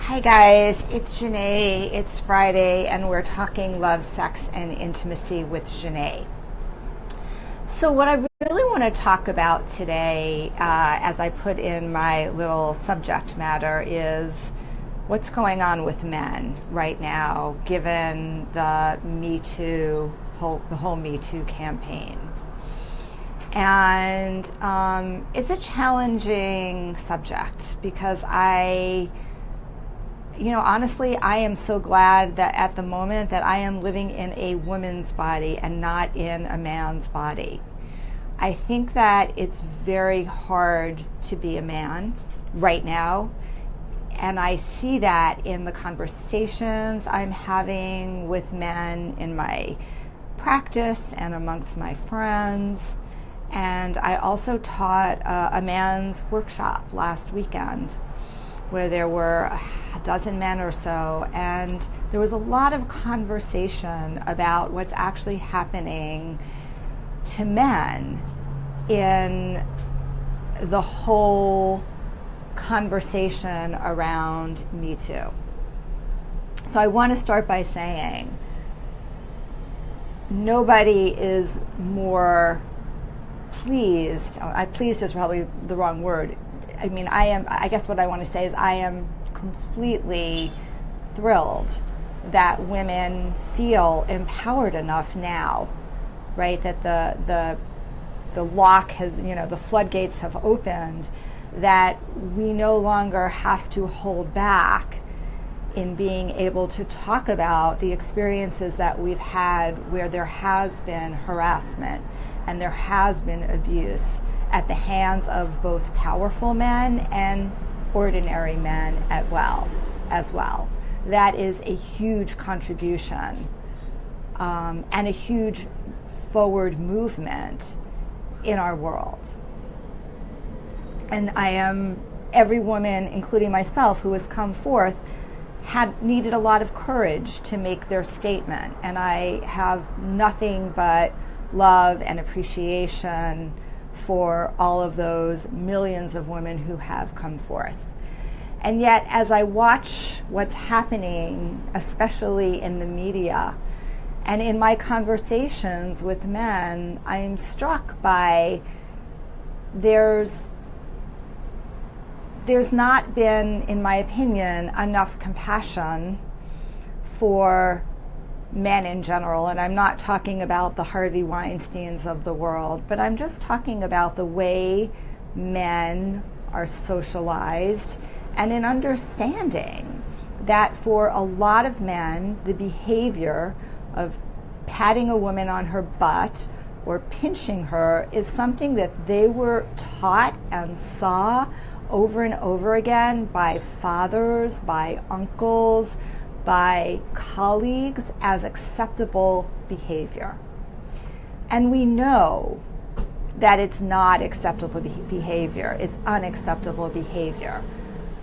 Hi guys, it's Xanet. It's Friday and we're talking love, sex, and intimacy with Xanet. So what I really want to talk about today, as I put in my little subject matter, is what's going on with men right now, given the metoo, the whole metoo campaign. And it's a challenging subject because honestly, I am so glad that at the moment that I am living in a woman's body and not in a man's body. I think that it's very hard to be a man right now. And I see that in the conversations I'm having with men in my practice and amongst my friends. And I also taught a man's workshop last weekend where there were a dozen men or so, and there was a lot of conversation about what's actually happening to men in the whole conversation around Me Too. So I want to start by saying nobody is more pleased. Pleased is probably the wrong word. I guess what I want to say is I am completely thrilled that women feel empowered enough now, right? That the lock has, the floodgates have opened, that we no longer have to hold back in being able to talk about the experiences that we've had where there has been harassment and there has been abuse at the hands of both powerful men and ordinary men as well. That is a huge contribution and a huge forward movement in our world. And every woman, including myself, who has come forth, had needed a lot of courage to make their statement. And I have nothing but love and appreciation for all of those millions of women who have come forth. And yet, as I watch what's happening, especially in the media and in my conversations with men, I'm struck by there's not been, in my opinion, enough compassion for men in general, and I'm not talking about the Harvey Weinsteins of the world, but I'm just talking about the way men are socialized, and in understanding that for a lot of men, the behavior of patting a woman on her butt or pinching her is something that they were taught and saw over and over again by fathers, by uncles, by colleagues as acceptable behavior. And we know that it's not acceptable behavior, it's unacceptable behavior.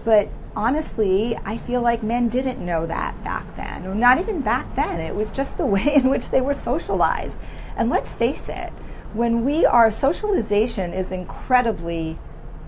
But honestly, I feel like men didn't know that back then, or not even back then. It was just the way in which they were socialized. And let's face it, socialization is incredibly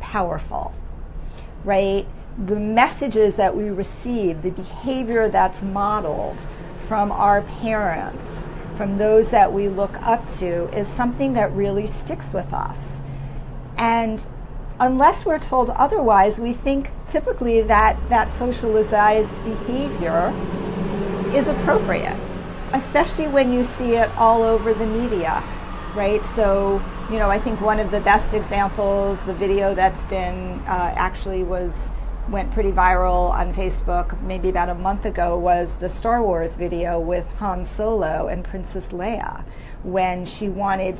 powerful, right? The messages that we receive, the behavior that's modeled from our parents, from those that we look up to, is something that really sticks with us. And unless we're told otherwise, we think typically that socialized behavior is appropriate, especially when you see it all over the media, right? So, I think one of the best examples, the video that's been went pretty viral on Facebook maybe about a month ago, was the Star Wars video with Han Solo and Princess Leia, when he wanted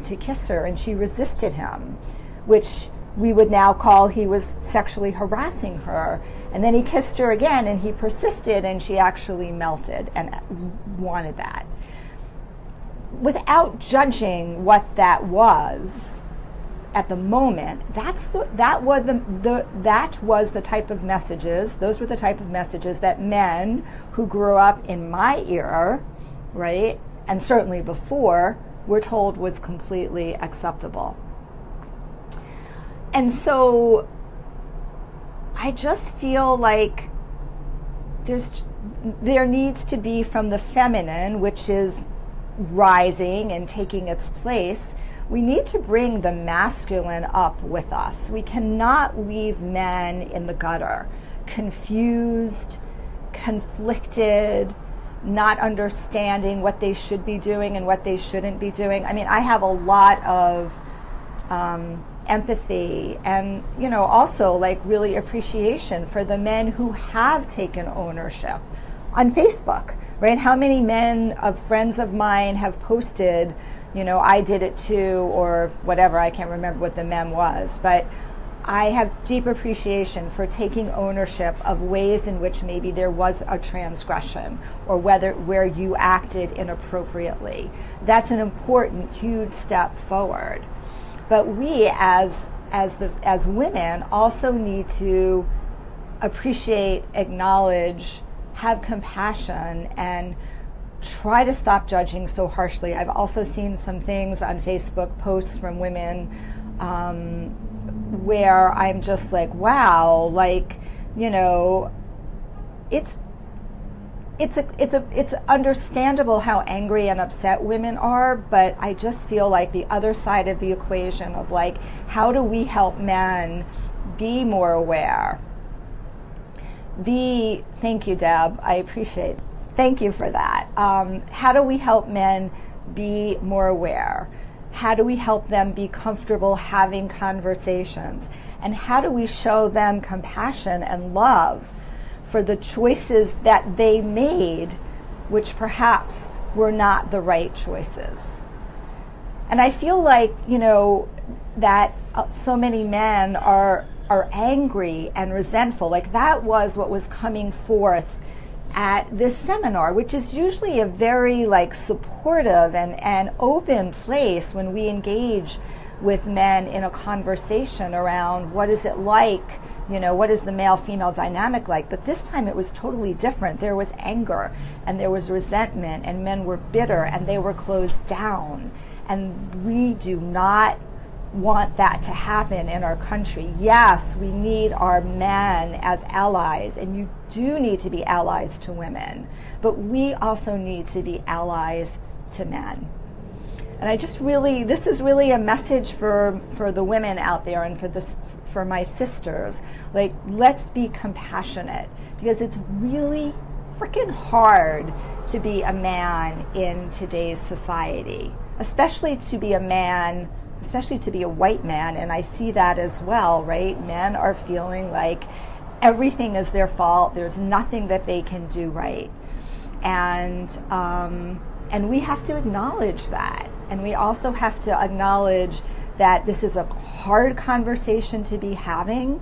to kiss her and she resisted him, which we would now call he was sexually harassing her. And then he kissed her again and he persisted and she actually melted and wanted that. Without judging what that was at the moment, that was the type of messages, those were the type of messages that men who grew up in my era, right, and certainly before, were told was completely acceptable. And so I just feel like there needs to be from the feminine, which is rising and taking its place, we need to bring the masculine up with us. We cannot leave men in the gutter, confused, conflicted, not understanding what they should be doing and what they shouldn't be doing. I mean, I have a lot of empathy and, also like really appreciation for the men who have taken ownership on Facebook, right? How many men of friends of mine have posted, I did it too, or whatever, I can't remember what the meme was, but I have deep appreciation for taking ownership of ways in which maybe there was a transgression or where you acted inappropriately. That's an important, huge step forward. But we as women also need to appreciate, acknowledge, have compassion, and try to stop judging so harshly. I've also seen some things on Facebook posts from women where I'm just like, wow, like, it's understandable how angry and upset women are, but I just feel like the other side of the equation of like, how do we help men be more aware? Thank you, Deb. I appreciate it. Thank you for that. How do we help men be more aware? How do we help them be comfortable having conversations? And how do we show them compassion and love for the choices that they made, which perhaps were not the right choices? And I feel like, that so many men are angry and resentful. Like that was what was coming forth at this seminar, which is usually a very like supportive and open place when we engage with men in a conversation around what is it like, what is the male-female dynamic like. But this time it was totally different. There was anger and there was resentment, and men were bitter and they were closed down. And we do not want that to happen in our country. Yes, we need our men as allies, and you do need to be allies to women, but we also need to be allies to men. And this is really a message for the women out there and for my sisters. Like, let's be compassionate, because it's really freaking hard to be a man in today's society, especially to be a white man, and I see that as well, right? Men are feeling like everything is their fault. There's nothing that they can do right. And we have to acknowledge that. And we also have to acknowledge that this is a hard conversation to be having,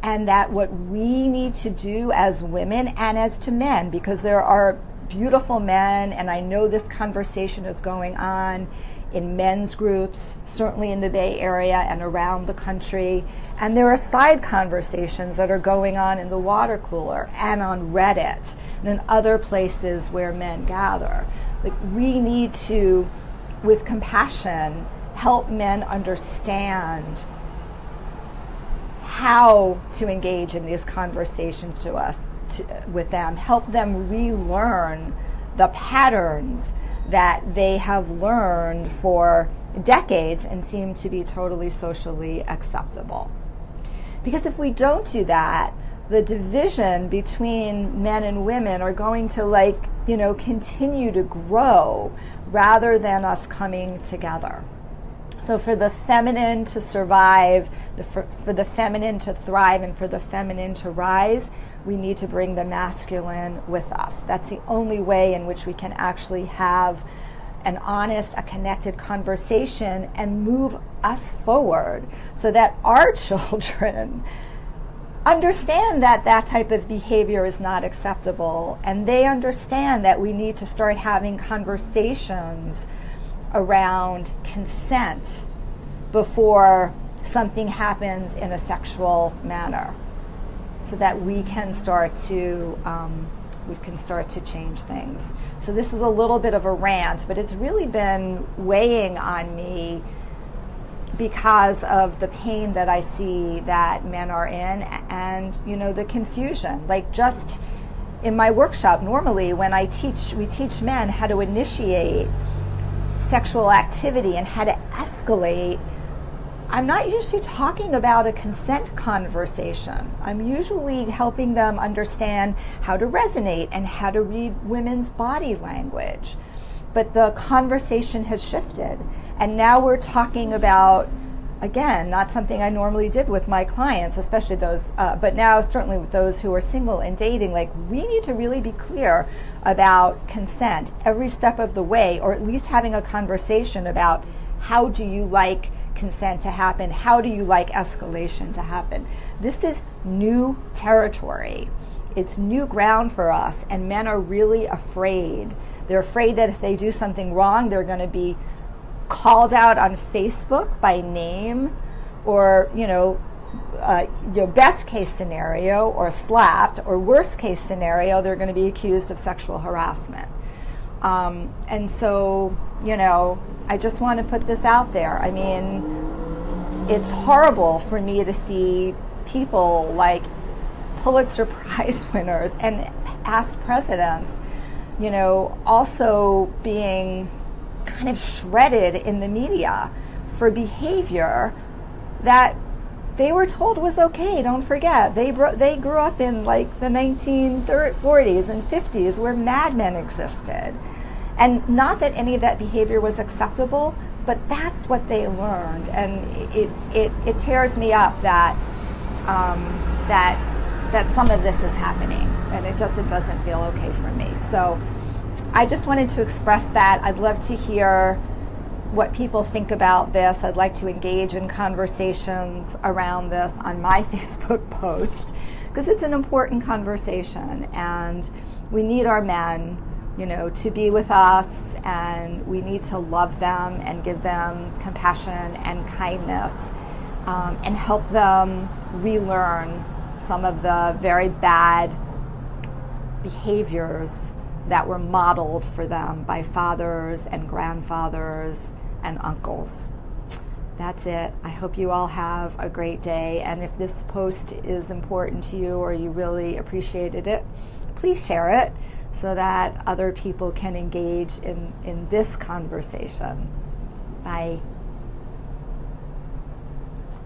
and that what we need to do as women and as to men, because there are beautiful men, and I know this conversation is going on in men's groups, certainly in the Bay Area and around the country. And there are side conversations that are going on in the water cooler and on Reddit and in other places where men gather. Like, we need to, with compassion, help men understand how to engage in these conversations with them, help them relearn the patterns that they have learned for decades and seem to be totally socially acceptable. Because if we don't do that, the division between men and women are going to continue to grow rather than us coming together. So for the feminine to survive, for the feminine to thrive, and for the feminine to rise, we need to bring the masculine with us. That's the only way in which we can actually have an honest, a connected conversation and move us forward so that our children understand that that type of behavior is not acceptable, and they understand that we need to start having conversations around consent before something happens in a sexual manner, so that we can start to change things. So this is a little bit of a rant, but it's really been weighing on me because of the pain that I see that men are in, and the confusion. Like, just in my workshop, normally when we teach men how to initiate sexual activity and how to escalate, I'm not usually talking about a consent conversation. I'm usually helping them understand how to resonate and how to read women's body language. But the conversation has shifted. And now we're talking about, again, not something I normally did with my clients, especially those, but now certainly with those who are single and dating, like we need to really be clear about consent every step of the way, or at least having a conversation about how do you like consent to happen? How do you like escalation to happen? This is new territory. It's new ground for us, and men are really afraid. They're afraid that if they do something wrong, they're going to be called out on Facebook by name, or best case scenario, or slapped, or worst case scenario, they're going to be accused of sexual harassment. And so, I just want to put this out there. I mean, it's horrible for me to see people like Pulitzer Prize winners and past presidents, also being kind of shredded in the media for behavior that they were told was okay. Don't forget, they grew up in like the 1940s and 50s where Mad Men existed. And not that any of that behavior was acceptable, but that's what they learned. And it tears me up that that some of this is happening, and it doesn't feel okay for me. So I just wanted to express that. I'd love to hear what people think about this. I'd like to engage in conversations around this on my Facebook post, because it's an important conversation, and we need our men, to be with us, and we need to love them and give them compassion and kindness, and help them relearn some of the very bad behaviors that were modeled for them by fathers and grandfathers and uncles. That's it. I hope you all have a great day. And if this post is important to you or you really appreciated it, please share it so that other people can engage in this conversation. Bye.